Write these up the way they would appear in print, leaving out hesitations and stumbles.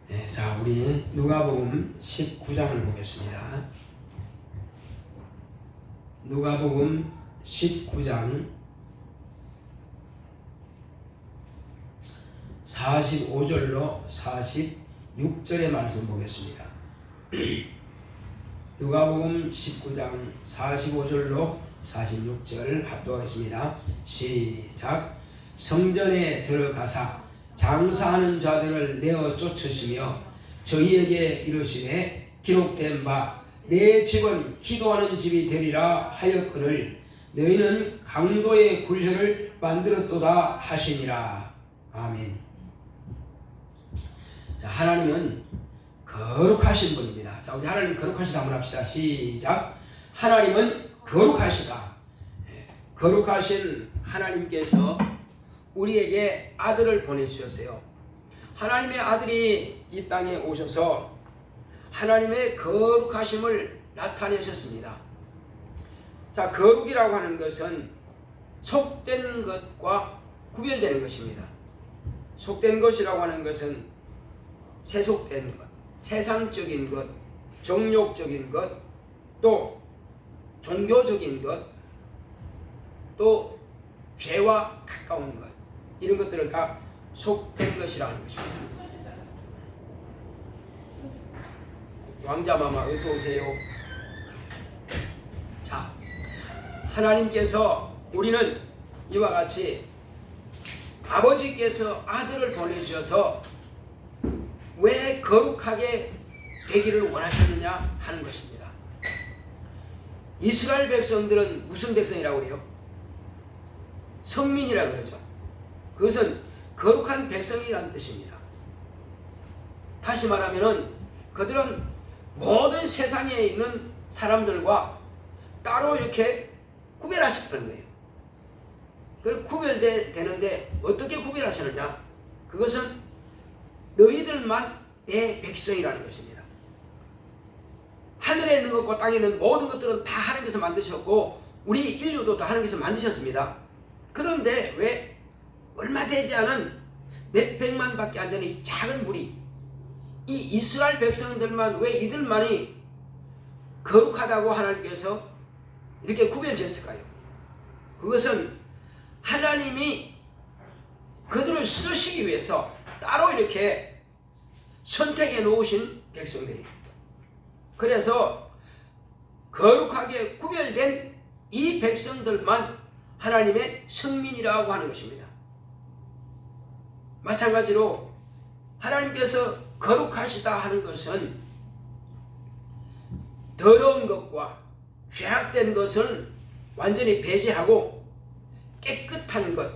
네, 자, 우리 누가복음 19장을 보겠습니다. 누가복음 19장 45절로 46절의 말씀 보겠습니다. 누가복음 19장 45절로 46절 합독하겠습니다. 시작. 성전에 들어가사 장사하는 자들을 내어 쫓으시며 저희에게 이르시되 기록된 바 내 집은 기도하는 집이 되리라 하였거늘 너희는 강도의 굴혀를 만들었도다 하시니라. 아멘. 자, 하나님은 거룩하신 분입니다. 자, 우리 하나님 거룩하시다 한번 합시다. 시작. 하나님은 거룩하시다. 거룩하신 하나님께서 우리에게 아들을 보내주셨어요. 하나님의 아들이 이 땅에 오셔서 하나님의 거룩하심을 나타내셨습니다. 자, 거룩이라고 하는 것은 속된 것과 구별되는 것입니다. 속된 것이라고 하는 것은 세속된 것, 세상적인 것, 정욕적인 것, 또 종교적인 것, 또 죄와 가까운 것, 이런 것들을 다 속된 것이라는 것입니다. 왕자마마 어서 오세요. 자, 하나님께서 우리는 이와 같이 아버지께서 아들을 보내주셔서 왜 거룩하게 되기를 원하셨느냐 하는 것입니다. 이스라엘 백성들은 무슨 백성이라고 그래요? 성민이라 그러죠. 그것은 거룩한 백성이라는 뜻입니다. 다시 말하면 그들은 모든 세상에 있는 사람들과 따로 이렇게 구별하셨다는 거예요. 그리고 구별되는데 어떻게 구별하시느냐? 그것은 너희들만 내 백성이라는 것입니다. 하늘에 있는 것과 땅에 있는 모든 것들은 다 하나님께서 만드셨고 우리 인류도 다 하나님께서 만드셨습니다. 그런데 왜 얼마 되지 않은 몇 백만밖에 안 되는 이 작은 무리, 이 이스라엘 백성들만 왜 이들만이 거룩하다고 하나님께서 이렇게 구별지었을까요? 그것은 하나님이 그들을 쓰시기 위해서 따로 이렇게 선택해 놓으신 백성들이에요. 그래서 거룩하게 구별된 이 백성들만 하나님의 성민이라고 하는 것입니다. 마찬가지로 하나님께서 거룩하시다 하는 것은 더러운 것과 죄악된 것을 완전히 배제하고 깨끗한 것,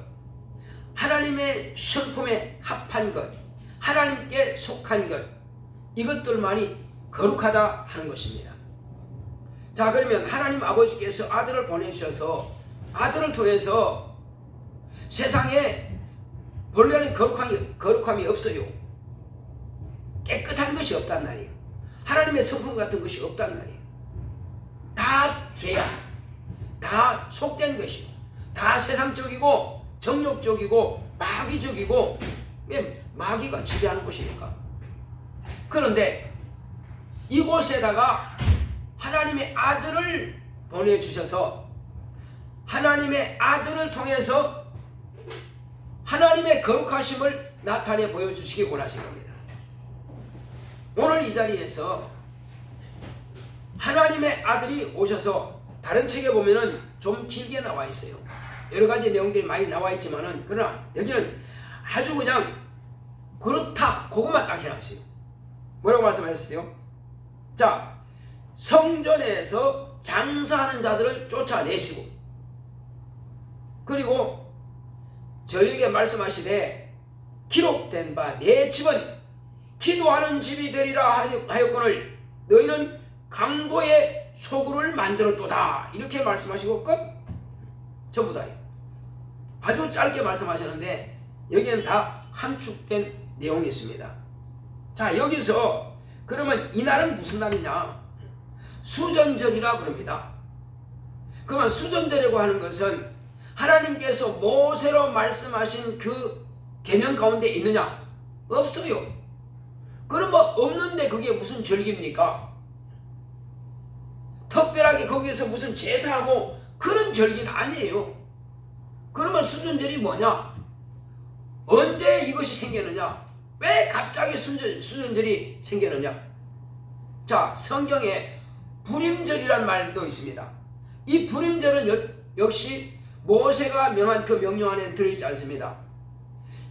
하나님의 성품에 합한 것, 하나님께 속한 것, 이것들만이 거룩하다 하는 것입니다. 자, 그러면 하나님 아버지께서 아들을 보내주셔서 아들을 통해서 세상에 본래는 거룩함이 없어요. 깨끗한 것이 없단 말이에요. 하나님의 성품 같은 것이 없단 말이에요. 다 죄야. 다 속된 것이고, 다 세상적이고, 정욕적이고, 마귀적이고, 왜 마귀가 지배하는 곳이니까. 그런데 이곳에다가 하나님의 아들을 보내주셔서 하나님의 아들을 통해서 하나님의 거룩하심을 나타내 보여주시기 원하신 겁니다. 오늘 이 자리에서 하나님의 아들이 오셔서 다른 책에 보면은 좀 길게 나와 있어요. 여러 가지 내용들이 많이 나와 있지만은 그러나 여기는 아주 그냥 그렇다 그것만 딱 해놨어요. 뭐라고 말씀하셨어요? 자, 성전에서 장사하는 자들을 쫓아내시고 그리고 저희에게 말씀하시되 기록된 바 내 집은 기도하는 집이 되리라 하였거늘 너희는 강도의 소굴을 만들었도다. 이렇게 말씀하시고 끝. 전부 다예요. 아주 짧게 말씀하셨는데 여기는 다 함축된 내용이 있습니다. 자, 여기서 그러면 이날은 무슨 날이냐? 수전절이라 그럽니다. 그러면 수전절이라고 하는 것은 하나님께서 모세로 말씀하신 그 계명 가운데 있느냐? 없어요. 그럼 뭐 없는데 그게 무슨 절기입니까? 특별하게 거기에서 무슨 제사하고 그런 절기는 아니에요. 그러면 수전절이 뭐냐? 언제 이것이 생겼느냐? 왜 갑자기 수전절이 생겼느냐? 자, 성경에 불임절이란 말도 있습니다. 이 불임절은 역시 모세가 명한 그 명령 안에 들어있지 않습니다.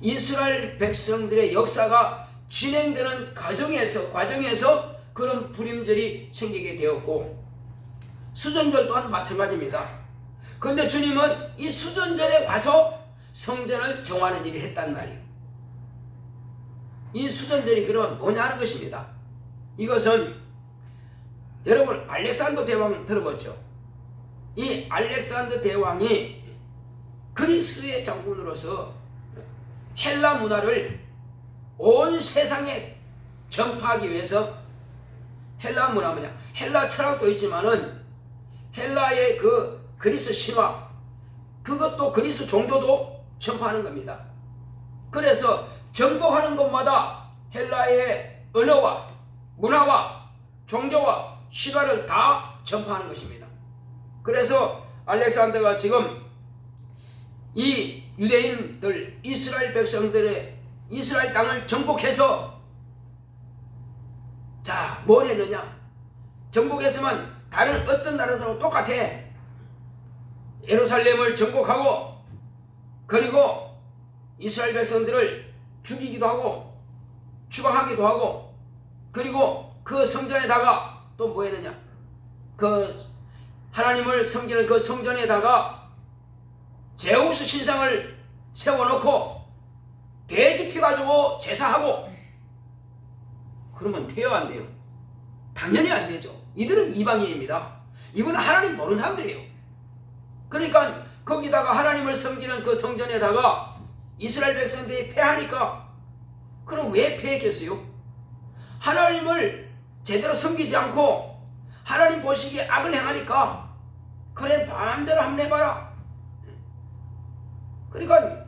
이스라엘 백성들의 역사가 진행되는 과정에서 그런 불임절이 생기게 되었고, 수전절 또한 마찬가지입니다. 그런데 주님은 이 수전절에 와서 성전을 정하는 일을 했단 말이에요. 이 수전절이 그러면 뭐냐는 것입니다. 이것은 여러분 알렉산더 대왕 들어봤죠? 이 알렉산더 대왕이 그리스의 장군으로서 헬라 문화를 온 세상에 전파하기 위해서, 헬라 문화 뭐냐? 헬라 철학도 있지만은 헬라의 그 그리스 신화, 그것도 그리스 종교도 전파하는 겁니다. 그래서 정복하는 곳마다 헬라의 언어와 문화와 종교와 신화를 다 전파하는 것입니다. 그래서 알렉산더가 지금 이 유대인들, 이스라엘 백성들의 이스라엘 땅을 정복해서, 자, 뭘 했느냐? 정복했으면 다른 어떤 나라들하고 똑같아. 예루살렘을 정복하고, 그리고 이스라엘 백성들을 죽이기도 하고 추방하기도 하고, 그리고 그 성전에다가 또 뭐 했느냐? 그 하나님을 섬기는 그 성전에다가 제우스 신상을 세워놓고 돼지 피 가지고 제사하고. 그러면 돼요, 안 돼요? 당연히 안 되죠. 이들은 이방인입니다. 이분은 하나님 모르는 사람들이에요. 그러니까 거기다가 하나님을 섬기는 그 성전에다가 이스라엘 백성들이 패하니까, 그럼 왜 패했겠어요? 하나님을 제대로 섬기지 않고 하나님 보시기에 악을 행하니까, 그래 마음대로 한번 해봐라. 그러니까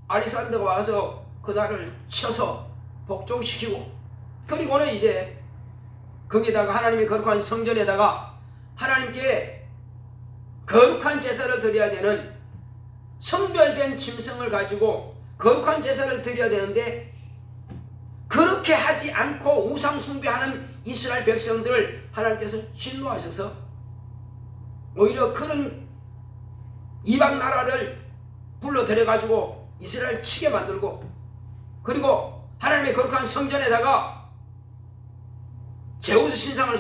알렉산더가 와서 그날을 쳐서 복종시키고, 그리고는 이제 거기다가 하나님의 거룩한 성전에다가 하나님께 거룩한 제사를 드려야 되는, 성별된 짐승을 가지고 거룩한 제사를 드려야 되는데, 그렇게 하지 않고 우상 숭배하는 이스라엘 백성들을 하나님께서 진노하셔서 오히려 그런 이방 나라를 불러들여 가지고 이스라엘 치게 만들고, 그리고 하나님의 거룩한 성전에다가 제우스 신상을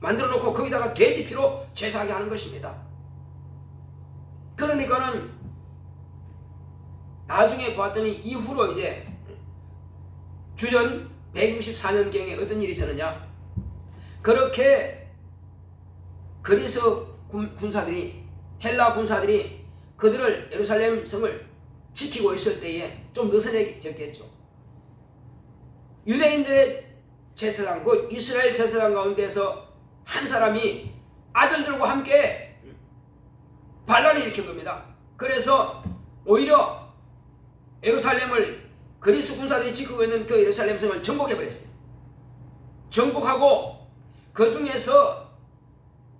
만들어 놓고 거기다가 돼지 피로 제사하게 하는 것입니다. 그러니까는 나중에 보았더니 이후로 이제 주전 164년경에 어떤 일이 있었느냐? 그렇게 그리스 군사들이, 헬라 군사들이 그들을 예루살렘 성을 지키고 있을 때에 좀 느슨해졌겠죠. 유대인들의 제사장, 그 이스라엘 제사장 가운데서 한 사람이 아들들과 함께 반란을 일으킨 겁니다. 그래서 오히려 예루살렘을, 그리스 군사들이 지키고 있는 그 예루살렘 성을 정복해버렸어요. 정복하고 그 중에서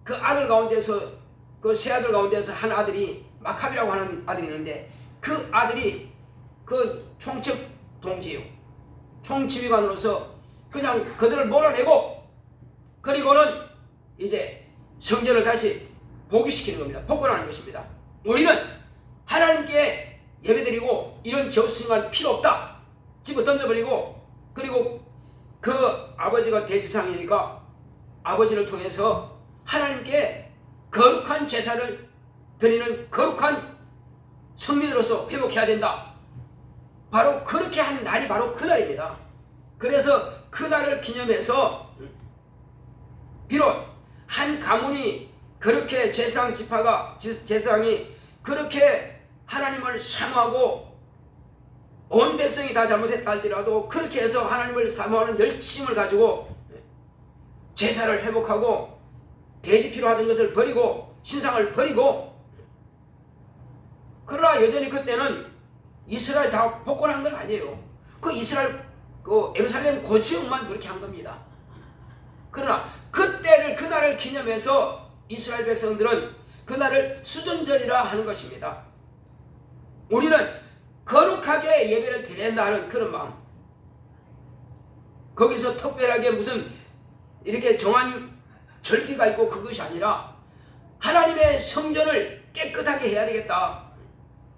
그 아들 가운데서, 그 세 아들 가운데서 한 아들이 마카비라고 하는 아들이 있는데, 그 아들이 그 총책 동지예요. 총지휘관으로서 그냥 그들을 몰아내고, 그리고는 이제 성전을 다시 복위시키는 겁니다. 복권하는 것입니다. 우리는 하나님께 예배드리고 이런 제우스신앙은 필요 없다, 집어 던져버리고, 그리고 그 아버지가 대지상이니까 아버지를 통해서 하나님께 거룩한 제사를 드리는 거룩한 성민으로서 회복해야 된다. 바로 그렇게 한 날이 바로 그날입니다. 그래서 그날을 기념해서 비록 한 가문이 그렇게 제사장이 그렇게 하나님을 사모하고 온 백성이 다 잘못했다 할지라도 그렇게 해서 하나님을 사모하는 열심을 가지고 제사를 회복하고 돼지 피로 하던 것을 버리고 신상을 버리고, 그러나 여전히 그때는 이스라엘 다 복권한 건 아니에요. 그 이스라엘 그 예루살렘 고지역만 그렇게 한 겁니다. 그러나 그날을 기념해서 이스라엘 백성들은 그날을 수전절이라 하는 것입니다. 우리는 거룩하게 예배를 드려야 한다는 그런 마음. 거기서 특별하게 무슨 이렇게 정한 절기가 있고 그것이 아니라 하나님의 성전을 깨끗하게 해야 되겠다.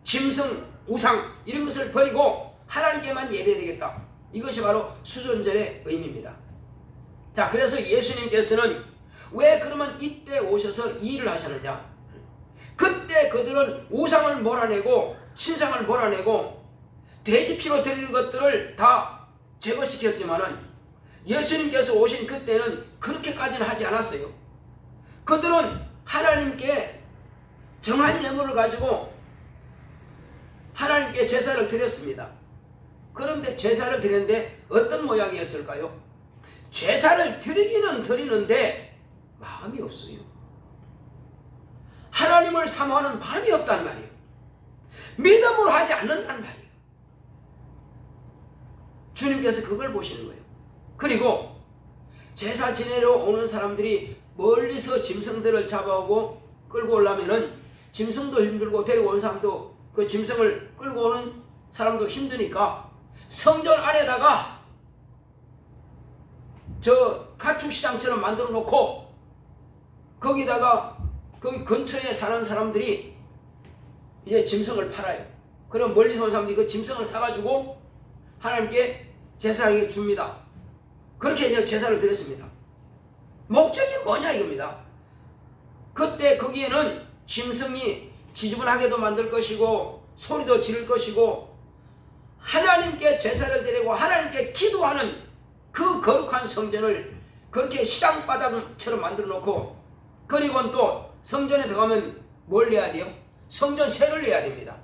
짐승, 우상 이런 것을 버리고 하나님께만 예배해야 되겠다. 이것이 바로 수전절의 의미입니다. 자, 그래서 예수님께서는 왜 그러면 이때 오셔서 이 일을 하셨느냐? 그때 그들은 우상을 몰아내고 신상을 몰아내고 돼지 피로 드리는 것들을 다 제거시켰지만은 예수님께서 오신 그때는 그렇게까지는 하지 않았어요. 그들은 하나님께 정한 예물을 가지고 하나님께 제사를 드렸습니다. 그런데 제사를 드렸는데 어떤 모양이었을까요? 제사를 드리기는 드리는데 마음이 없어요. 하나님을 사모하는 마음이 없단 말이에요. 믿음으로 하지 않는단 말이에요. 주님께서 그걸 보시는 거예요. 그리고 제사 지내러 오는 사람들이 멀리서 짐승들을 잡아오고 끌고 오려면은 짐승도 힘들고 데리고 오는 사람도 그 짐승을 끌고 오는 사람도 힘드니까 성전 안에다가 저 가축시장처럼 만들어 놓고 거기다가 거기 근처에 사는 사람들이 이제 짐승을 팔아요. 그럼 멀리서 온 사람들이 그 짐승을 사가지고 하나님께 제사하게 줍니다. 그렇게 이제 제사를 드렸습니다. 목적이 뭐냐 이겁니다. 그때 거기에는 짐승이 지저분하게도 만들 것이고 소리도 지를 것이고 하나님께 제사를 드리고 하나님께 기도하는 그 거룩한 성전을 그렇게 시장바닥처럼 만들어 놓고 그리고 또 성전에 들어가면 뭘 내야 돼요? 성전세를 내야 됩니다.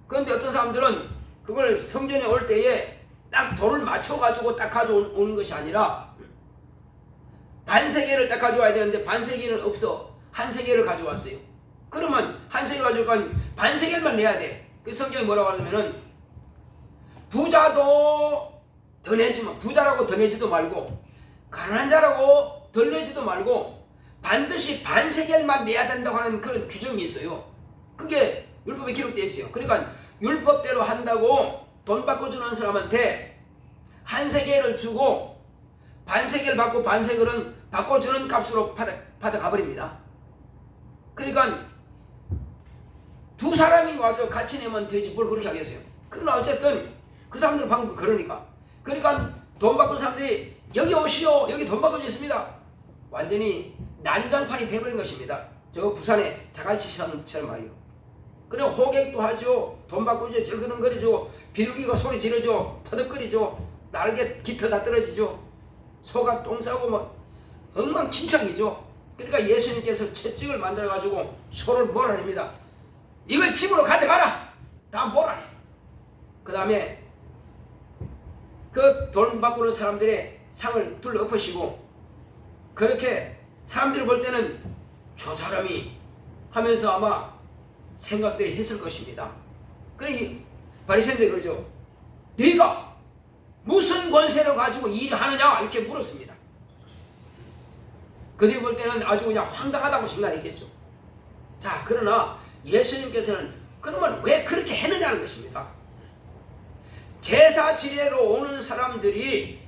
그런데 어떤 사람들은 그걸 성전에 올 때에 딱 돌을 맞춰가지고 딱 가져오는 것이 아니라 반세계를 딱 가져와야 되는데 반세계는 없어. 한 세계를 가져왔어요. 그러면 한 세계 가져오니까 반세계만 내야 돼. 그 성경이 뭐라고 하냐면은 부자도 더 내지만 부자라고 더 내지도 말고 가난한 자라고 덜 내지도 말고 반드시 반세겔만 내야 된다고 하는 그런 규정이 있어요. 그게 율법에 기록되어 있어요. 그러니까 율법대로 한다고 돈 바꿔주는 사람한테 한 세겔을 주고 반세겔 받고 반세겔은 바꿔주는 값으로 받아가버립니다. 그러니까 두 사람이 와서 같이 내면 되지 뭘 그렇게 하겠어요. 그러나 어쨌든 그 사람들 방법이 그러니까 돈 바꾼 사람들이 여기 오시오 여기 돈 바꿔주겠습니다. 완전히 난장판이 돼버린 것입니다. 저 부산의 자갈치 시장처럼 말이요. 그래 호객도 하죠. 돈 바꾸죠. 질그덩거리죠. 비둘기가 소리 지르죠. 터득거리죠. 날개 깃터 다 떨어지죠. 소가 똥 싸고 막 엉망진창이죠. 그러니까 예수님께서 채찍을 만들어가지고 소를 몰아냅니다. 이걸 집으로 가져가라. 다 몰아내. 그 다음에 그 돈 바꾸는 사람들의 상을 둘러 엎으시고 그렇게 사람들이 볼 때는 저 사람이 하면서 아마 생각들이 했을 것입니다. 그러니 바리새인들이 그러죠. 네가 무슨 권세를 가지고 일을 하느냐 이렇게 물었습니다. 그들이 볼 때는 아주 그냥 황당하다고 생각했겠죠. 자, 그러나 예수님께서는 그러면 왜 그렇게 했느냐는 것입니다. 제사 지내러 오는 사람들이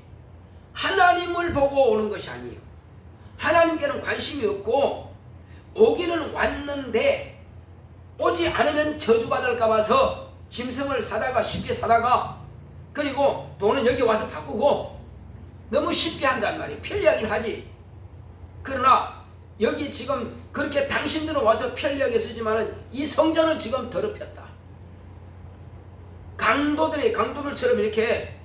하나님을 보고 오는 것이 아니에요. 하나님께는 관심이 없고 오기는 왔는데 오지 않으면 저주받을까 봐서 짐승을 사다가 쉽게 사다가 그리고 돈은 여기 와서 바꾸고 너무 쉽게 한단 말이에요. 편리하긴 하지. 그러나 여기 지금 그렇게 당신들은 와서 편리하게 쓰지만은 이 성전은 지금 더럽혔다. 강도들처럼 이렇게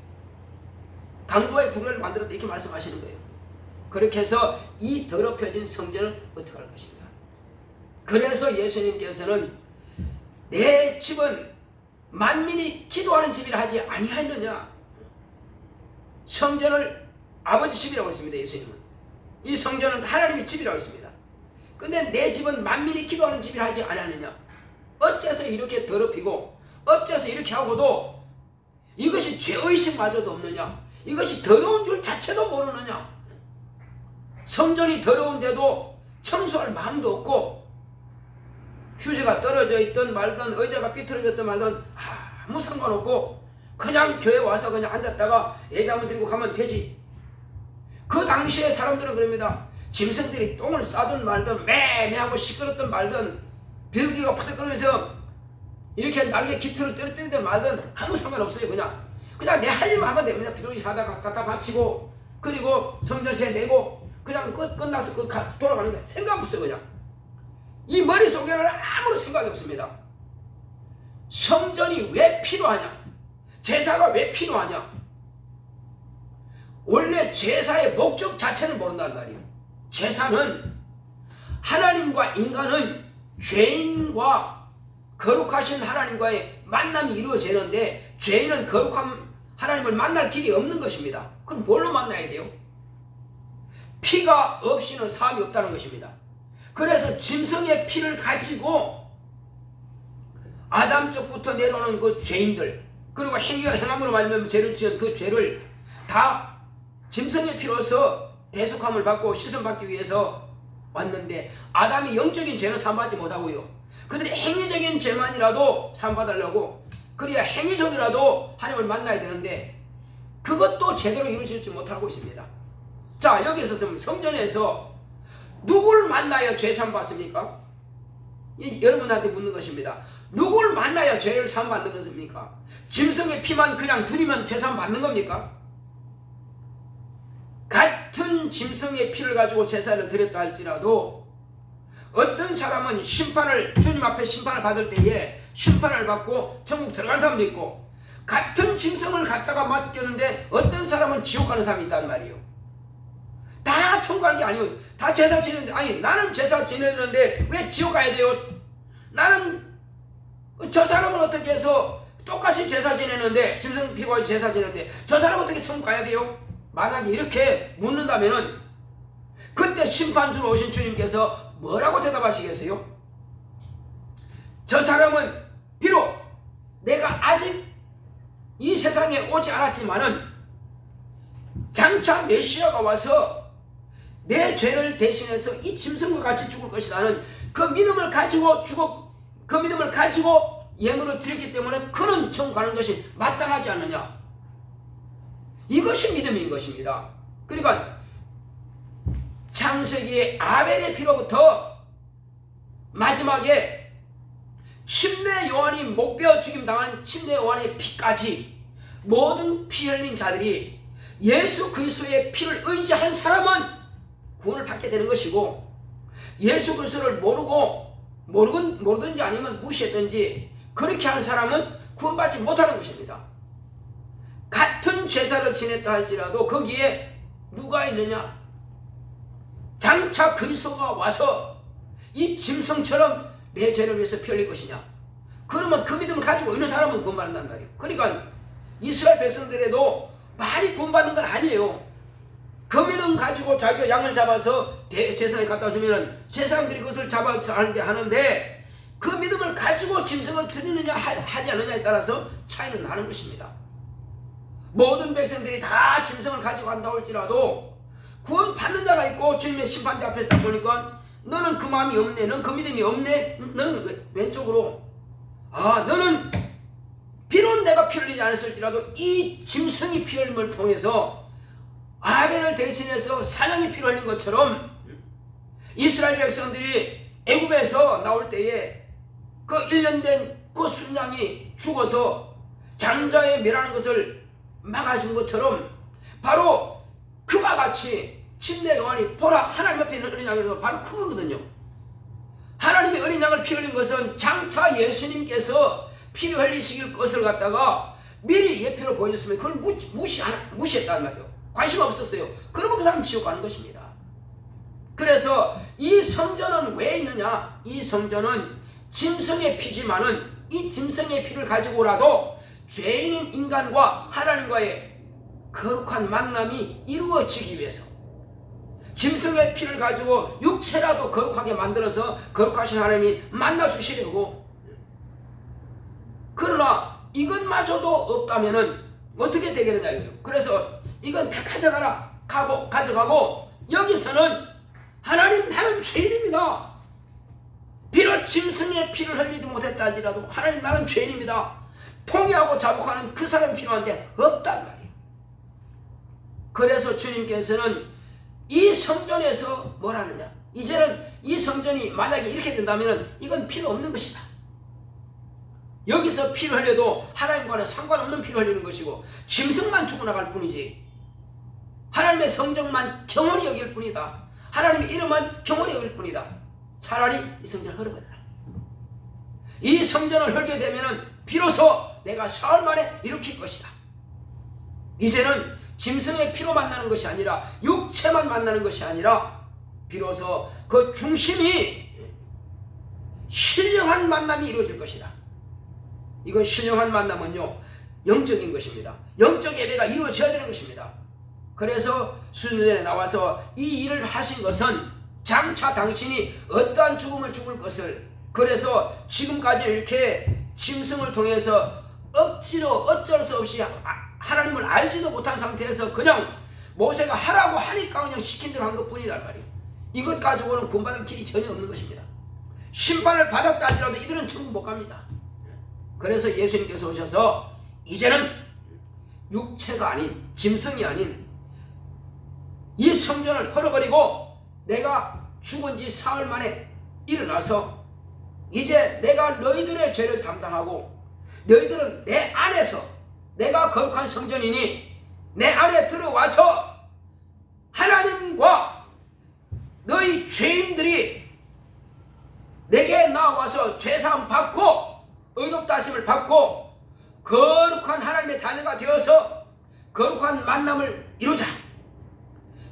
강도의 구를 만들었다 이렇게 말씀하시는 거예요. 그렇게 해서 이 더럽혀진 성전을 어떻게 할 것인가. 그래서 예수님께서는 내 집은 만민이 기도하는 집이라 하지 아니하였느냐. 성전을 아버지 집이라고 했습니다. 예수님은 이 성전은 하나님의 집이라고 했습니다. 근데 내 집은 만민이 기도하는 집이라 하지 않았느냐. 어째서 이렇게 더럽히고 어째서 이렇게 하고도 이것이 죄의식마저도 없느냐? 이것이 더러운 줄 자체도 모르느냐? 성전이 더러운데도 청소할 마음도 없고 휴지가 떨어져 있든 말든 의자가 삐뚤어졌든 말든 아무 상관없고 그냥 교회 와서 그냥 앉았다가 예배하면 드리고 가면 되지. 그 당시에 사람들은 그럽니다. 짐승들이 똥을 싸든 말든 매매하고 시끄럽든 말든 비둘기가 푸덕거리면서 이렇게 날개 깃털을 떨어뜨리든 말든 아무 상관없어요. 그냥 내 할 일만 하면 돼. 그냥 비둘기 사다가 갖다 바치고 그리고 성전세 내고 그냥 끝나서 돌아가는 거야. 생각 없어요. 그냥 이 머릿속에는 아무런 생각이 없습니다. 성전이 왜 필요하냐? 제사가 왜 필요하냐? 원래 제사의 목적 자체를 모른단 말이에요. 제사는 하나님과 인간은 죄인과 거룩하신 하나님과의 만남이 이루어지는데 죄인은 거룩한 하나님을 만날 길이 없는 것입니다. 그럼 뭘로 만나야 돼요? 피가 없이는 사함이 없다는 것입니다. 그래서 짐승의 피를 가지고 아담 쪽부터 내려오는 그 죄인들 그리고 행함으로 말미암아 죄를 지은 그 죄를 다 짐승의 피로서 대속함을 받고 씻음받기 위해서 왔는데 아담이 영적인 죄는 사함받지 못하고요. 그들이 행위적인 죄만이라도 사함받으려고 그래야 행위적이라도 하나님을 만나야 되는데 그것도 제대로 이루어지지 못하고 있습니다. 자, 여기서 성전에서 누굴 만나야 죄 사함받습니까? 여러분한테 묻는 것입니다. 누굴 만나야 죄를 사함받는 것입니까? 짐승의 피만 그냥 드리면 죄 사함받는 겁니까? 같은 짐승의 피를 가지고 제사를 드렸다 할지라도 어떤 사람은 주님 앞에 심판을 받을 때에 심판을 받고 천국 들어간 사람도 있고 같은 짐승을 갖다가 맡겼는데 어떤 사람은 지옥 가는 사람이 있단 말이에요. 다 천국 가는 게 아니에요. 다 제사 지내는데 아니 나는 제사 지내는데 왜 지옥 가야 돼요? 나는 저 사람은 어떻게 해서 똑같이 제사 지내는데 짐승 피고 제사 지내는데 저 사람은 어떻게 천국 가야 돼요? 만약에 이렇게 묻는다면은 그때 심판주로 오신 주님께서 뭐라고 대답하시겠어요? 저 사람은 비록 내가 아직 이 세상에 오지 않았지만은 장차 메시아가 와서 내 죄를 대신해서 이 짐승과 같이 죽을 것이라는 그 믿음을 가지고 그 믿음을 가지고 예물을 드렸기 때문에 그는 천국 가는 것이 마땅하지 않느냐? 이것이 믿음인 것입니다. 그러니까 창세기의 아벨의 피로부터 마지막에 침례 요한이 목베어 죽임 당한 침례 요한의 피까지 모든 피 흘린 자들이 예수 그리스도의 피를 의지한 사람은 구원을 받게 되는 것이고 예수 그리스도를 모르든지 아니면 무시했든지 그렇게 하는 사람은 구원받지 못하는 것입니다. 같은 제사를 지냈다 할지라도 거기에 누가 있느냐? 장차 그리스도가 와서 이 짐승처럼 내 죄를 위해서 피 흘릴 것이냐? 그러면 그 믿음을 가지고 있는 사람은 구원받는단 말이에요. 그러니까 이스라엘 백성들에도 많이 구원받는 건 아니에요. 그 믿음 가지고 자기가 양을 잡아서 제사에 갖다 주면은 세상들이 그것을 잡아서 하는데 그 믿음을 가지고 짐승을 드리느냐 하지 않느냐에 따라서 차이는 나는 것입니다. 모든 백성들이 다 짐승을 가지고 간다고 할지라도 구원 받는 자가 있고 주님의 심판대 앞에서 딱 보니까 너는 그 마음이 없네, 너는 그 믿음이 없네, 너는 왼쪽으로 너는 비록 내가 피 흘리지 않았을지라도 이 짐승이 피 흘림을 통해서 아벨을 대신해서 사냥이 피 흘린 것처럼 이스라엘 백성들이 애굽에서 나올 때에 그 1년 된 그 순양이 죽어서 장자에 멸하는 것을 막아준 것처럼 바로 그와 같이 침례 요한이 보라 하나님 앞에 있는 어린 양에서 바로 그거거든요. 하나님의 어린 양을 피 흘린 것은 장차 예수님께서 피를 흘리실 것을 갖다가 미리 예표로 보여줬으면 그걸 무시했단 말이에요. 관심 없었어요. 그러면 그 사람 지옥 가는 것입니다. 그래서 이 성전은 왜 있느냐? 이 성전은 짐승의 피지만은 이 짐승의 피를 가지고라도 죄인인 인간과 하나님과의 거룩한 만남이 이루어지기 위해서 짐승의 피를 가지고 육체라도 거룩하게 만들어서 거룩하신 하나님이 만나주시려고. 그러나 이것마저도 없다면은 어떻게 되겠느냐 이거죠. 그래서 이건 다 가져가고 여기서는 하나님 나는 죄인입니다. 비록 짐승의 피를 흘리지 못했다 할지라도 하나님 나는 죄인입니다. 통회하고 자복하는 그 사람이 필요한데 없단 말이에요. 그래서 주님께서는 이 성전에서 뭘 하느냐, 이제는 이 성전이 만약에 이렇게 된다면 이건 필요 없는 것이다. 여기서 피를 흘려도 하나님과는 상관없는 피를 흘리는 것이고 짐승만 죽어나갈 뿐이지 하나님의 성전만 경홀히 여길 뿐이다. 하나님의 이름만 경홀히 여길 뿐이다. 차라리 이 성전을 헐어버려라. 이 성전을 헐게 되면 비로소 내가 사흘 만에 일으킬 것이다. 이제는 짐승의 피로 만나는 것이 아니라 육체만 만나는 것이 아니라 비로소 그 중심이 신령한 만남이 이루어질 것이다. 이건 신령한 만남은요 영적인 것입니다. 영적 예배가 이루어져야 되는 것입니다. 그래서 수전에 나와서 이 일을 하신 것은 장차 당신이 어떠한 죽음을 죽을 것을, 그래서 지금까지 이렇게 짐승을 통해서 억지로 어쩔 수 없이 하나님을 알지도 못한 상태에서 그냥 모세가 하라고 하니까 그냥 시킨 대로 한 것뿐이란 말이에요. 이것 가지고는 구원받을 길이 전혀 없는 것입니다. 심판을 받았다 할지라도 이들은 천국 못 갑니다. 그래서 예수님께서 오셔서 이제는 육체가 아닌 짐승이 아닌 이 성전을 헐어버리고 내가 죽은 지 사흘 만에 일어나서 이제 내가 너희들의 죄를 담당하고 너희들은 내 안에서, 내가 거룩한 성전이니 내 안에 들어와서 하나님과 너희 죄인들이 내게 나와서 죄사함 받고 의롭다 하심을 받고 거룩한 하나님의 자녀가 되어서 거룩한 만남을 이루자.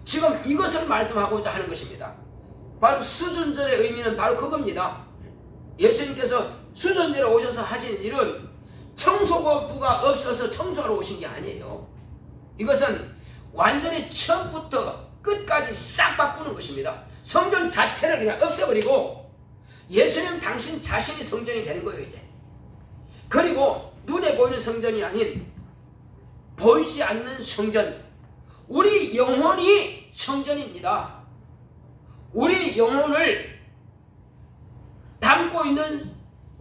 지금 이것을 말씀하고자 하는 것입니다. 바로 수전절의 의미는 바로 그겁니다. 예수님께서 수전절에 오셔서 하시는 일은 청소부가 없어서 청소하러 오신 게 아니에요. 이것은 완전히 처음부터 끝까지 싹 바꾸는 것입니다. 성전 자체를 그냥 없애버리고 예수님 당신 자신이 성전이 되는 거예요. 이제 그리고 눈에 보이는 성전이 아닌 보이지 않는 성전, 우리 영혼이 성전입니다. 우리 영혼을 담고 있는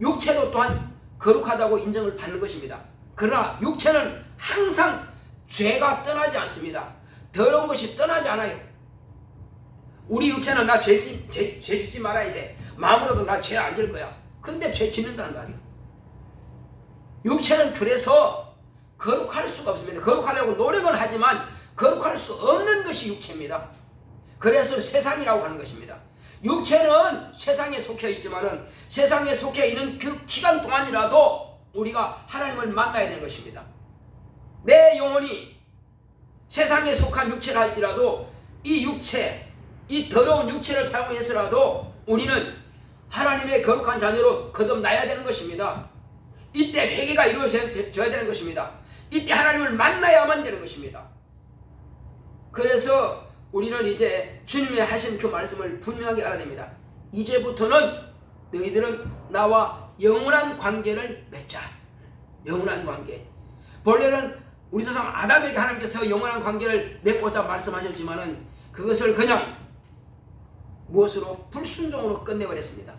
육체도 또한 거룩하다고 인정을 받는 것입니다. 그러나 육체는 항상 죄가 떠나지 않습니다. 더러운 것이 떠나지 않아요. 우리 육체는 나 죄 짓지 말아야 돼. 마음으로도 나 죄 안 질 거야. 근데 죄 짓는다는 말이에요. 육체는 그래서 거룩할 수가 없습니다. 거룩하려고 노력은 하지만 거룩할 수 없는 것이 육체입니다. 그래서 세상이라고 하는 것입니다. 육체는 세상에 속해 있지만은 세상에 속해 있는 그 기간 동안이라도 우리가 하나님을 만나야 되는 것입니다. 내 영혼이 세상에 속한 육체를 할지라도 이 육체, 이 더러운 육체를 사용해서라도 우리는 하나님의 거룩한 자녀로 거듭나야 되는 것입니다. 이때 회개가 이루어져야 되는 것입니다. 이때 하나님을 만나야만 되는 것입니다. 그래서 우리는 이제 주님이 하신 그 말씀을 분명하게 알아야 됩니다. 이제부터는 너희들은 나와 영원한 관계를 맺자. 영원한 관계. 본래는 우리 조상 아담에게 하나님께서 영원한 관계를 맺고자 말씀하셨지만은 그것을 그냥 무엇으로? 불순종으로 끝내버렸습니다.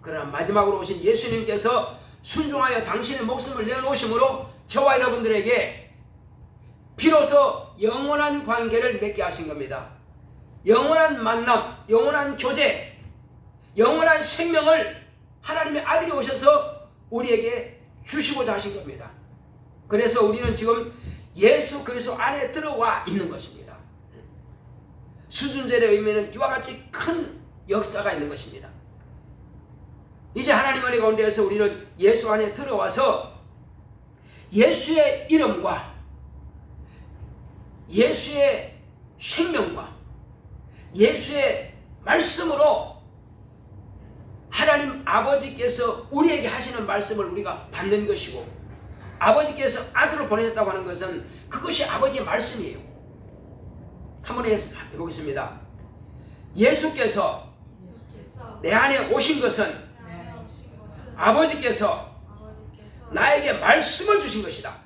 그러나 마지막으로 오신 예수님께서 순종하여 당신의 목숨을 내놓으심으로 저와 여러분들에게 비로소 영원한 관계를 맺게 하신 겁니다. 영원한 만남, 영원한 교제, 영원한 생명을 하나님의 아들이 오셔서 우리에게 주시고자 하신 겁니다. 그래서 우리는 지금 예수 그리스도 안에 들어와 있는 것입니다. 수준절의 의미는 이와 같이 큰 역사가 있는 것입니다. 이제 하나님 은혜 가운데에서 우리는 예수 안에 들어와서 예수의 이름과 예수의 생명과 예수의 말씀으로 하나님 아버지께서 우리에게 하시는 말씀을 우리가 받는 것이고, 아버지께서 아들을 보내셨다고 하는 것은 그것이 아버지의 말씀이에요. 한번 해보겠습니다. 예수께서 내 안에 오신 것은 아버지께서 나에게 말씀을 주신 것이다.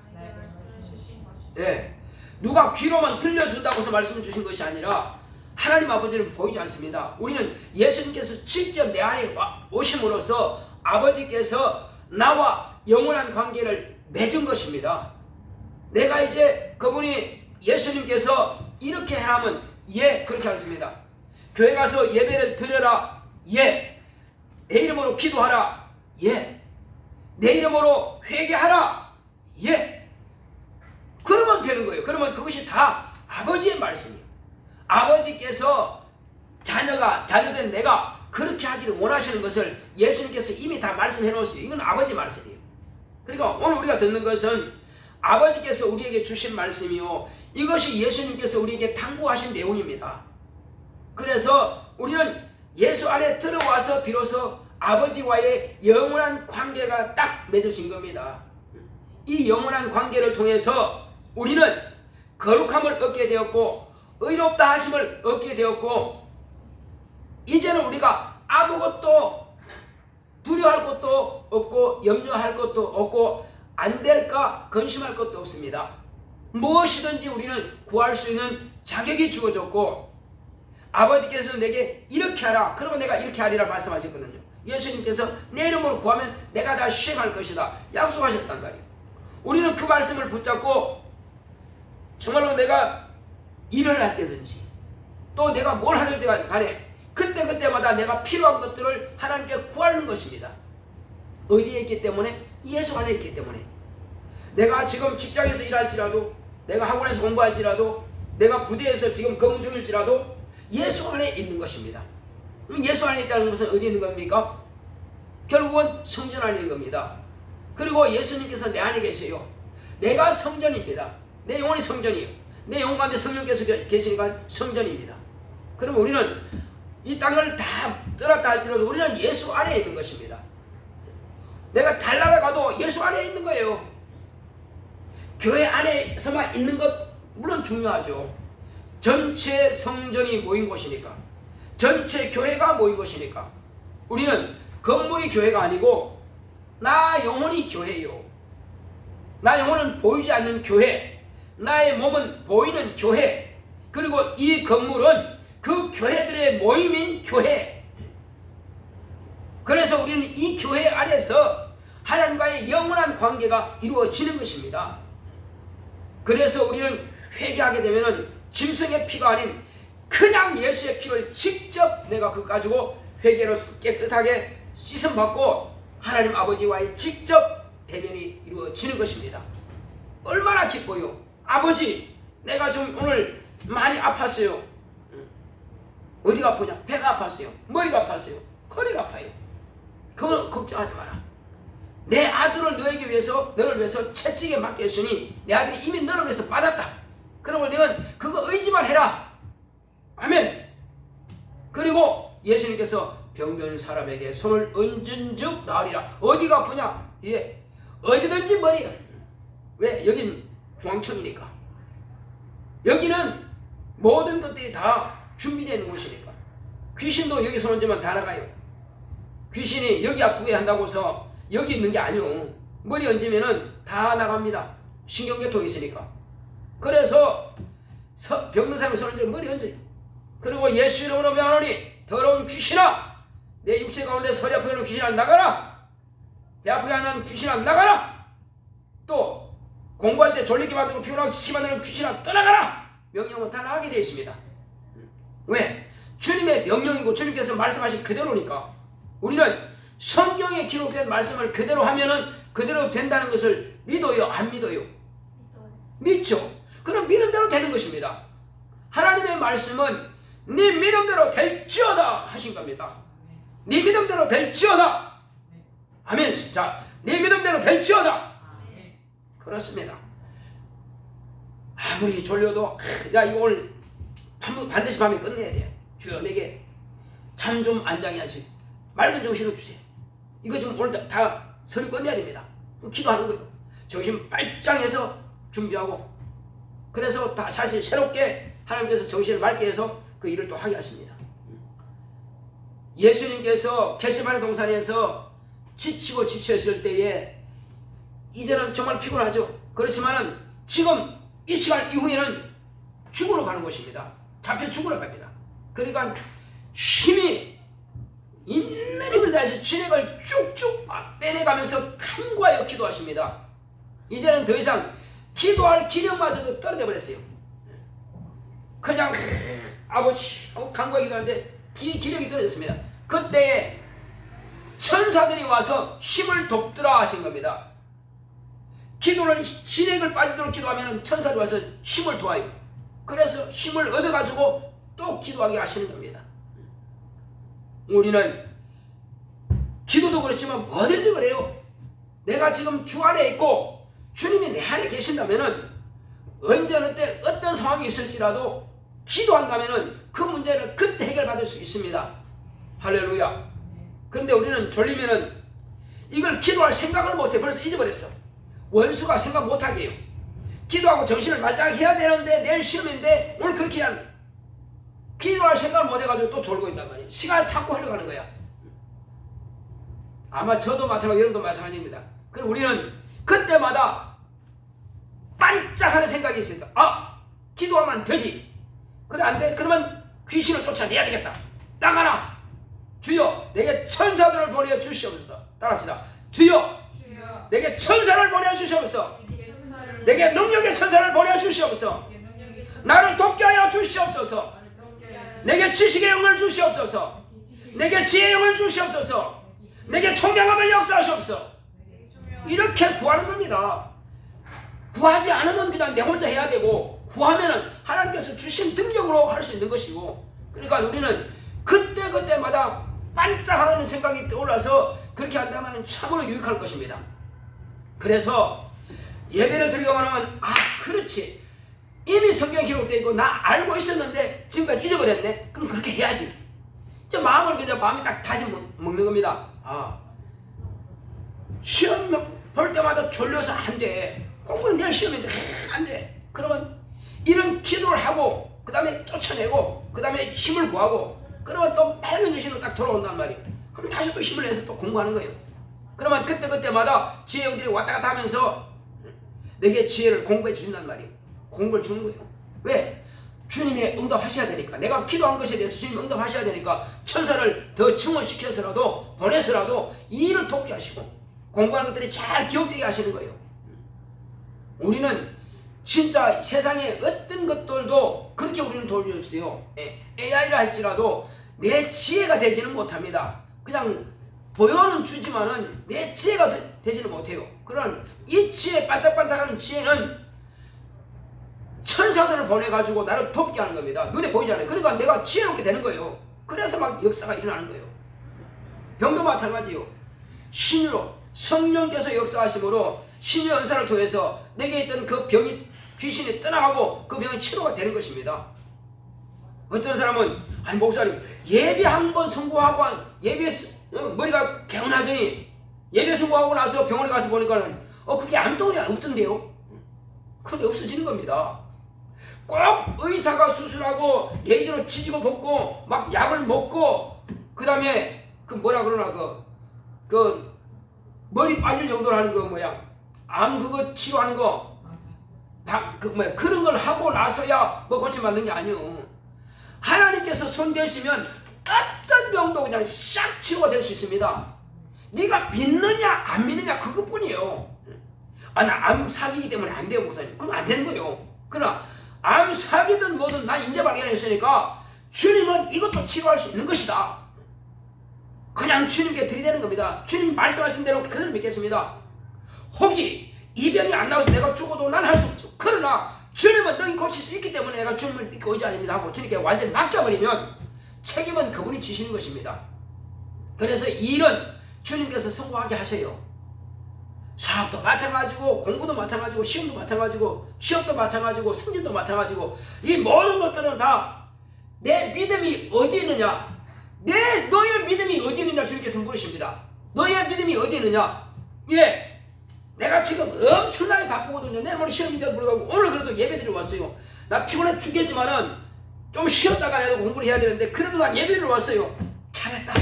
예. 누가 귀로만 들려준다고 해서 말씀을 주신 것이 아니라 하나님 아버지는 보이지 않습니다. 우리는 예수님께서 직접 내 안에 오심으로써 아버지께서 나와 영원한 관계를 맺은 것입니다. 내가 이제 그분이 예수님께서 이렇게 하라면 예, 그렇게 하겠습니다. 교회 가서 예배를 드려라. 예. 내 이름으로 기도하라. 예. 내 이름으로 회개하라. 예. 그러면 되는 거예요. 그러면 그것이 다 아버지의 말씀이에요. 아버지께서 자녀된 내가 그렇게 하기를 원하시는 것을 예수님께서 이미 다 말씀해 놓으세요. 이건 아버지 말씀이에요. 그러니까 오늘 우리가 듣는 것은 아버지께서 우리에게 주신 말씀이요, 이것이 예수님께서 우리에게 당부하신 내용입니다. 그래서 우리는 예수 안에 들어와서 비로소 아버지와의 영원한 관계가 딱 맺어진 겁니다. 이 영원한 관계를 통해서 우리는 거룩함을 얻게 되었고 의롭다 하심을 얻게 되었고, 이제는 우리가 아무것도 두려워할 것도 없고 염려할 것도 없고 안 될까 근심할 것도 없습니다. 무엇이든지 우리는 구할 수 있는 자격이 주어졌고, 아버지께서 내게 이렇게 하라 그러면 내가 이렇게 하리라 말씀하셨거든요. 예수님께서 내 이름으로 구하면 내가 다 시행할 것이다 약속하셨단 말이에요. 우리는 그 말씀을 붙잡고 정말로 내가 일을 할 때든지 또 내가 뭘 하는 때가 간에 그때마다 내가 필요한 것들을 하나님께 구하는 것입니다. 어디에 있기 때문에? 예수 안에 있기 때문에. 내가 지금 직장에서 일할지라도, 내가 학원에서 공부할지라도, 내가 부대에서 지금 근무 중일지라도 예수 안에 있는 것입니다. 그럼 예수 안에 있다는 것은 어디 있는 겁니까? 결국은 성전 안에 있는 겁니다. 그리고 예수님께서 내 안에 계세요. 내가 성전입니다. 내 영혼이 성전이에요. 내 영혼 가운데 성령께서 계시니까 성전입니다. 그러면 우리는 이 땅을 다 떠났다 할지라도 우리는 예수 안에 있는 것입니다. 내가 달나라 가도 예수 안에 있는 거예요. 교회 안에서만 있는 것 물론 중요하죠. 전체 성전이 모인 곳이니까, 전체 교회가 모인 곳이니까 우리는 건물이 교회가 아니고 나 영혼이 교회예요. 나 영혼은 보이지 않는 교회, 나의 몸은 보이는 교회, 그리고 이 건물은 그 교회들의 모임인 교회. 그래서 우리는 이 교회 안에서 하나님과의 영원한 관계가 이루어지는 것입니다. 그래서 우리는 회개하게 되면은 짐승의 피가 아닌 그냥 예수의 피를 직접 내가 그거 가지고 회개로 깨끗하게 씻음받고 하나님 아버지와의 직접 대면이 이루어지는 것입니다. 얼마나 기뻐요. 아버지, 내가 좀 오늘 많이 아팠어요. 어디가 아프냐? 배가 아팠어요. 머리가 아팠어요. 허리가 아파요. 그건 걱정하지 마라. 내 아들을 너에게 위해서, 너를 위해서 채찍에 맡겼으니 내 아들이 이미 너를 위해서 받았다. 그러면 너는 그거 의지만 해라. 아멘. 그리고 예수님께서 병든 사람에게 손을 얹은 즉 나으리라. 어디가 아프냐? 예, 어디든지 머리야. 왜? 여긴 중앙청이니까. 여기는 모든 것들이 다 준비되어 있는 곳이니까. 귀신도 여기 손 얹으면 다 나가요. 귀신이 여기 아프게 한다고 해서 여기 있는 게 아니오. 머리 얹으면은 다 나갑니다. 신경계통이 있으니까. 그래서 병든 사람이 손 얹으면 머리 얹어요. 그리고 예수 이름으로 명하노니 더러운 귀신아, 내 육체 가운데 서리 아프게 하는 귀신아 나가라. 배 아프게 하는 귀신아 나가라. 또 공부할 때 졸리게 만들고 피곤하고 지치게 만드는 귀신아 떠나가라. 명령은 다 나가게 되어 있습니다. 왜? 주님의 명령이고 주님께서 말씀하신 그대로니까. 우리는 성경에 기록된 말씀을 그대로 하면은 그대로 된다는 것을 믿어요? 안 믿어요? 믿죠. 그럼 믿은 대로 되는 것입니다. 하나님의 말씀은 네 믿음대로 될지어다 하신 겁니다. 네 믿음대로 될지어다. 아멘. 자, 네 믿음대로 될지어다. 그렇습니다. 아무리 졸려도 야 이거 오늘 반드시 밤에 끝내야 돼. 주여 내게 잠 좀 안장히 하시 맑은 정신을 주세요. 이거 지금 오늘 다 서류 끝내야 됩니다. 기도하는 거예요. 정신 발장해서 준비하고, 그래서 다 사실 새롭게 하나님께서 정신을 맑게 해서 그 일을 또 하게 하십니다. 예수님께서 겟세마네 동산에서 지치고 지쳤을 때에 이제는 정말 피곤하죠. 그렇지만은 지금 이 시간 이후에는 죽으러 가는 것입니다. 잡혀 죽으러 갑니다. 그러니까 힘이 있는 힘을 다해서 진액을 쭉쭉 빼내가면서 간과하여 기도하십니다. 이제는 더 이상 기도할 기력마저도 떨어져 버렸어요. 그냥 아버지 하고 간과하게 기도하는데 기력이 떨어졌습니다. 그때에 천사들이 와서 힘을 돕더라 하신 겁니다. 기도를 진액을 빠지도록 기도하면 천사들이 와서 힘을 도와요. 그래서 힘을 얻어가지고 또 기도하게 하시는 겁니다. 우리는 기도도 그렇지만 뭐든지 그래요. 내가 지금 주 안에 있고 주님이 내 안에 계신다면은 언제 어느 때 어떤 상황이 있을지라도 기도한다면은 그 문제를 그때 해결받을 수 있습니다. 할렐루야. 그런데 우리는 졸리면은 이걸 기도할 생각을 못해. 벌써 잊어버렸어. 원수가 생각 못하게 해요. 기도하고 정신을 말짱 해야 되는데 내일 시험인데 오늘 그렇게 한 기도할 생각을 못해가지고 또 졸고 있단 말이에요. 시간 자꾸 흘러가는 거야. 아마 저도 마찬가지고 여러분도 마찬가지입니다. 그럼 우리는 그때마다 반짝하는 생각이 있으니까 기도하면 되지. 그래 안 돼? 그러면 귀신을 쫓아내야 되겠다. 나가라. 주여 내게 천사들을 보내어 주시옵소서. 따라합시다. 주여 내게 천사를 보내어 주시옵소서. 내게 능력의 천사를 보내어 주시옵소서. 나를 돕게 하여 주시옵소서. 내게 지식의 영을 주시옵소서. 내게 지혜의 영을 주시옵소서. 내게 총명함을 역사하시옵소서. 이렇게 구하는 겁니다. 구하지 않으면 그냥 내 혼자 해야 되고, 구하면은 하나님께서 주신 능력으로 할 수 있는 것이고, 그러니까 우리는 그때마다 반짝하는 생각이 떠올라서 그렇게 한다면 참으로 유익할 것입니다. 그래서 예배를 드리고 나면 그렇지, 이미 성경에 기록되어 있고 나 알고 있었는데 지금까지 잊어버렸네. 그럼 그렇게 해야지. 이제 마음을 그냥 마음이 딱 다시 먹는 겁니다. 시험 볼 때마다 졸려서 안 돼. 공부는 내일 시험인데 안 돼. 그러면 이런 기도를 하고 그 다음에 쫓아내고 그 다음에 힘을 구하고 그러면 또 맑은 정신으로 딱 돌아온단 말이에요. 그럼 다시 또 힘을 내서 또 공부하는 거예요. 그러면 그때마다 지혜형들이 왔다 갔다 하면서 내게 지혜를 공부해 주신단 말이에요. 공부를 주는 거예요. 왜? 주님이 응답하셔야 되니까. 내가 기도한 것에 대해서 주님이 응답하셔야 되니까 천사를 더 증언시켜서라도 보내서라도 이 일을 돕게 하시고 공부하는 것들이 잘 기억되게 하시는 거예요. 우리는 진짜 세상의 어떤 것들도 그렇게 우리는 도울 수 없어요. AI라 할지라도 내 지혜가 되지는 못합니다. 그냥 보여는 주지만은 내 지혜가 되지는 못해요. 그런 이 지혜, 반짝반짝하는 지혜는 천사들을 보내가지고 나를 돕게 하는 겁니다. 눈에 보이잖아요. 그러니까 내가 지혜롭게 되는 거예요. 그래서 막 역사가 일어나는 거예요. 병도 마찬가지요. 신유로 성령께서 역사하심으로 신유 은사를 통해서 내게 있던 그 병이, 귀신이 떠나가고 그 병이 치료가 되는 것입니다. 어떤 사람은 목사님 예배 한 번 선고하고 머리가 개운하더니 예배 선고하고 나서 병원에 가서 보니까는 그게 암덩어리 없던데요. 그게 없어지는 겁니다. 꼭 의사가 수술하고 레이저로 치지고 볶고 막 약을 먹고 그 다음에 그 뭐라 그러나 그 머리 빠질 정도로 하는 암 그거 치료하는 거 그런 걸 하고 나서야 고침받는 게 아니요. 하나님께서 손대시면 어떤 병도 그냥 싹 치료가 될 수 있습니다. 네가 믿느냐 안 믿느냐 그것뿐이에요. 나 암 사기이기 때문에 안 돼요 목사님. 그럼 안 되는 거예요. 그러나 암 사기든 뭐든 나 인제 발견했으니까 주님은 이것도 치료할 수 있는 것이다. 그냥 주님께 들이대는 겁니다. 주님 말씀하신 대로 그대로 믿겠습니다. 혹이 이 병이 안 나와서 내가 죽어도 난 할 수 없죠. 그러나 주님은 너희 고칠 수 있기 때문에 내가 주님을 믿고 의지합니다 하고 주님께 완전히 맡겨버리면 책임은 그분이 지시는 것입니다. 그래서 이 일은 주님께서 성공하게 하셔요. 사업도 마찬가지고 공부도 마찬가지고 시험도 마찬가지고 취업도 마찬가지고 승진도 마찬가지고 이 모든 것들은 다 내 믿음이 어디 있느냐, 너의 믿음이 어디 있느냐 주님께서 물으십니다. 너의 믿음이 어디 있느냐. 내가 지금 엄청나게 바쁘거든요. 내일 모레 시험인데도 불구하고 오늘 그래도 예배드리러 왔어요. 나 피곤해 죽겠지만은 좀 쉬었다가 내가 공부를 해야 되는데 그래도 난 예배드리러 왔어요. 잘했다.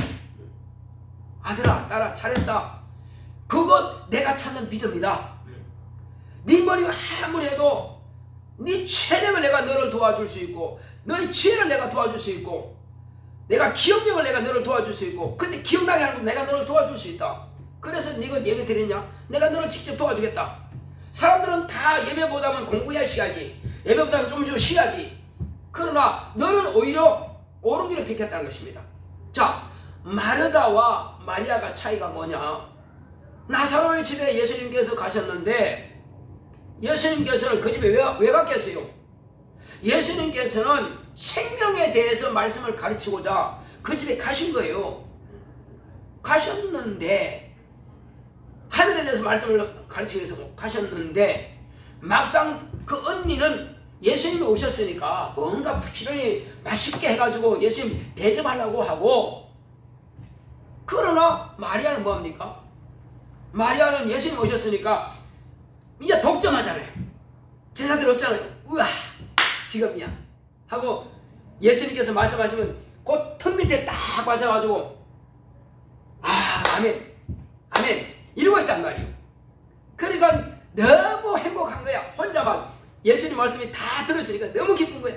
아들아 딸아 잘했다. 그것 내가 찾는 믿음이다. 네 머리가 아무리 해도 네 체력을 내가 너를 도와줄 수 있고 너의 지혜를 내가 도와줄 수 있고 내가 기억력을 내가 너를 도와줄 수 있고 근데 기억나게 하는 건 내가 너를 도와줄 수 있다. 그래서 네가 예배 드리냐? 내가 너를 직접 도와주겠다. 사람들은 다 예배보다는 공부해야 쉬야지. 예배보다는 좀 쉬야지. 그러나 너는 오히려 옳은 길을 택했다는 것입니다. 자, 마르다와 마리아가 차이가 뭐냐? 나사로의 집에 예수님께서 가셨는데 예수님께서는 그 집에 왜 갔겠어요? 예수님께서는 생명에 대해서 말씀을 가르치고자 그 집에 가신 거예요. 가셨는데 하늘에 대해서 말씀을 가르치기 위해서 가셨는데 막상 그 언니는 예수님이 오셨으니까 뭔가 부지런히 맛있게 해가지고 예수님 대접하려고 하고 그러나 마리아는 뭐합니까? 마리아는 예수님 오셨으니까 이제 독점하잖아요. 제사들 없잖아요. 우와 지금이야 하고 예수님께서 말씀하시면 그 턱 밑에 딱 맞아가지고 아멘 아멘 이러고 있단 말이에요. 그러니까 너무 행복한 거야. 혼자 막 예수님 말씀이 다 들었으니까 너무 기쁜 거야.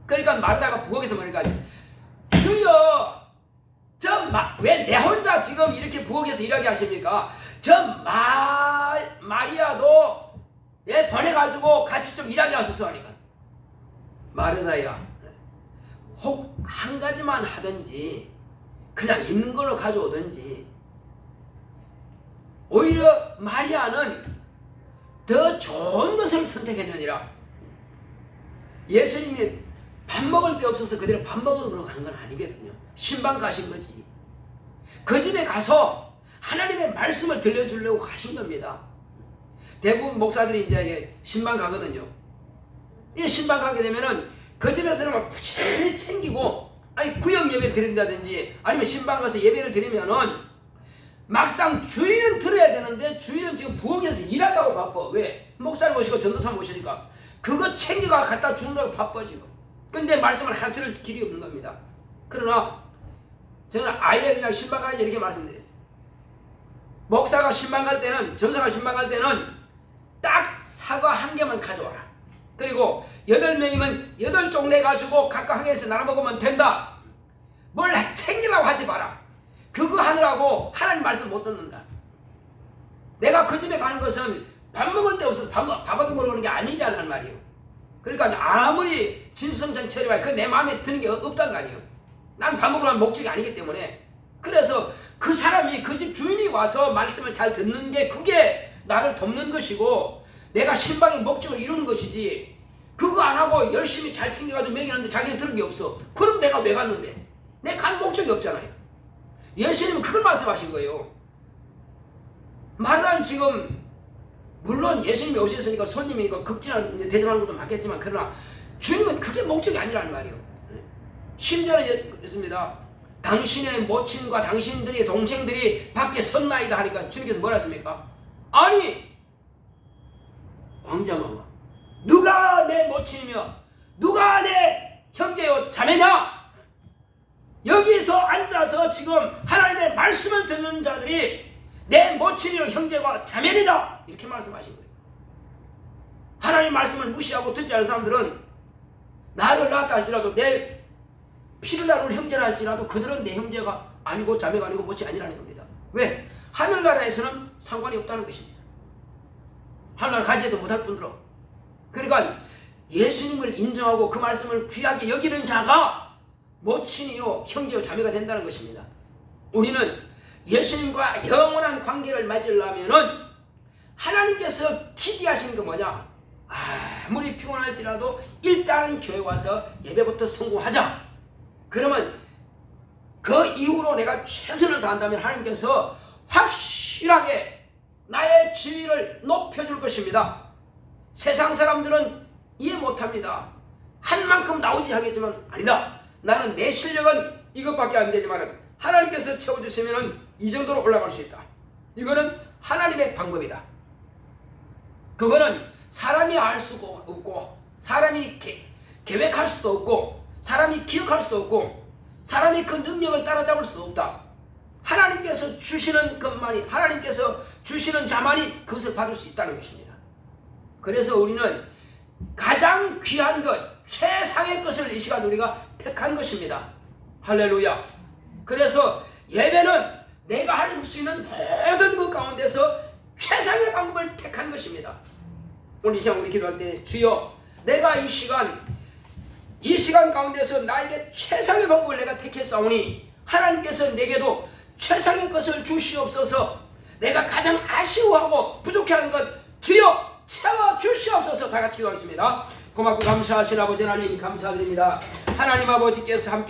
그러니까 마르다가 부엌에서 보니까 주여 왜 내 혼자 지금 이렇게 부엌에서 일하게 하십니까? 마리아도 예 보내가지고 같이 좀 일하게 하소서 하니까 마르다야 혹 한 가지만 하든지 그냥 있는 걸로 가져오든지 오히려 마리아는 더 좋은 것을 선택했느니라. 예수님이 밥 먹을 데 없어서 그대로 밥 먹으러 간 건 아니거든요. 신방 가신 거지. 그 집에 가서 하나님의 말씀을 들려주려고 가신 겁니다. 대부분 목사들이 이제 신방 가거든요. 이 신방 가게 되면은 그 집에서는 막 부지런히 챙기고 아니 구역 예배를 드린다든지 아니면 신방 가서 예배를 드리면은 막상 주인은 들어야 되는데 주인은 지금 부엌에서 일한다고 바빠. 왜? 목사님 모시고 전도사 모시니까 그거 챙겨가 갖다 주느라고 바빠 지금. 근데 말씀을 하나 들을 길이 없는 겁니다. 그러나 저는 아예 그냥 신방 가야지 이렇게 말씀드렸어요. 목사가 신방 갈 때는 전사가 신방 갈 때는 딱 사과 한 개만 가져와라. 그리고 8명이면 8쪽 내가지고 각각 한 개에서 나눠 먹으면 된다. 뭘 챙기려고 하지 마라. 그거 하느라고 하나님 말씀 못 듣는다. 내가 그 집에 가는 것은 밥 먹을 데 없어서 밥 얻어 먹으러 오는 게 아니라는 말이에요. 그러니까 아무리 진수성찬 차려봐야 그 내 마음에 드는 게 없단 말이에요. 난 밥 먹으러 간 목적이 아니기 때문에. 그래서 그 사람이 그 집 주인이 와서 말씀을 잘 듣는 게 그게 나를 돕는 것이고 내가 신방의 목적을 이루는 것이지 그거 안 하고 열심히 잘 챙겨가지고 먹이는데 자기는 들은 게 없어. 그럼 내가 왜 갔는데? 내가 간 목적이 없잖아요. 예수님은 그걸 말씀하신 거예요. 마르다는 지금 물론 예수님이 오셨으니까 손님이니까 극진한 대접하는 것도 맞겠지만 그러나 주님은 그게 목적이 아니라는 말이에요. 심지어는 있습니다. 당신의 모친과 당신들의 동생들이 밖에 섰나이다 하니까 주님께서 뭐라 했습니까? 아니 왕자마마 누가 내 모친이며 누가 내 형제요 자매냐? 여기서 앉아서 지금 하나님의 말씀을 듣는 자들이 내 모친이요 형제와 자매니라 이렇게 말씀하신 거예요. 하나님 말씀을 무시하고 듣지 않은 사람들은 나를 낳았다 할지라도 내 피를 나눌 형제라 할지라도 그들은 내 형제가 아니고 자매가 아니고 모친이 아니라는 겁니다. 왜? 하늘나라에서는 상관이 없다는 것입니다. 하늘나라 가지도 못할 뿐더러. 그러니까 예수님을 인정하고 그 말씀을 귀하게 여기는 자가 모친이요 형제요 자매가 된다는 것입니다. 우리는 예수님과 영원한 관계를 맺으려면은 하나님께서 기대하시는 게 뭐냐? 아무리 피곤할지라도 일단은 교회 와서 예배부터 성공하자. 그러면 그 이후로 내가 최선을 다한다면 하나님께서 확실하게 나의 지위를 높여줄 것입니다. 세상 사람들은 이해 못합니다. 한 만큼 나오지 하겠지만 아니다. 나는 내 실력은 이것밖에 안 되지만 하나님께서 채워주시면 이 정도로 올라갈 수 있다. 이거는 하나님의 방법이다. 그거는 사람이 알 수가 없고 사람이 계획할 수도 없고 사람이 기억할 수도 없고 사람이 그 능력을 따라잡을 수도 없다. 하나님께서 주시는 것만이 하나님께서 주시는 자만이 그것을 받을 수 있다는 것입니다. 그래서 우리는 가장 귀한 것, 최상의 것을 이 시간 우리가 택한 것입니다. 할렐루야. 그래서 예배는 내가 할 수 있는 모든 것 가운데서 최상의 방법을 택한 것입니다. 오늘 이 시간 우리 기도할 때 주여 내가 이 시간 가운데서 나에게 최상의 방법을 내가 택했사오니 하나님께서 내게도 최상의 것을 주시옵소서. 내가 가장 아쉬워하고 부족해하는 것 주여 채워주시옵소서. 다 같이 기도하겠습니다. 고맙고 감사하신 아버지 하나님 감사드립니다. 하나님 아버지께서 함께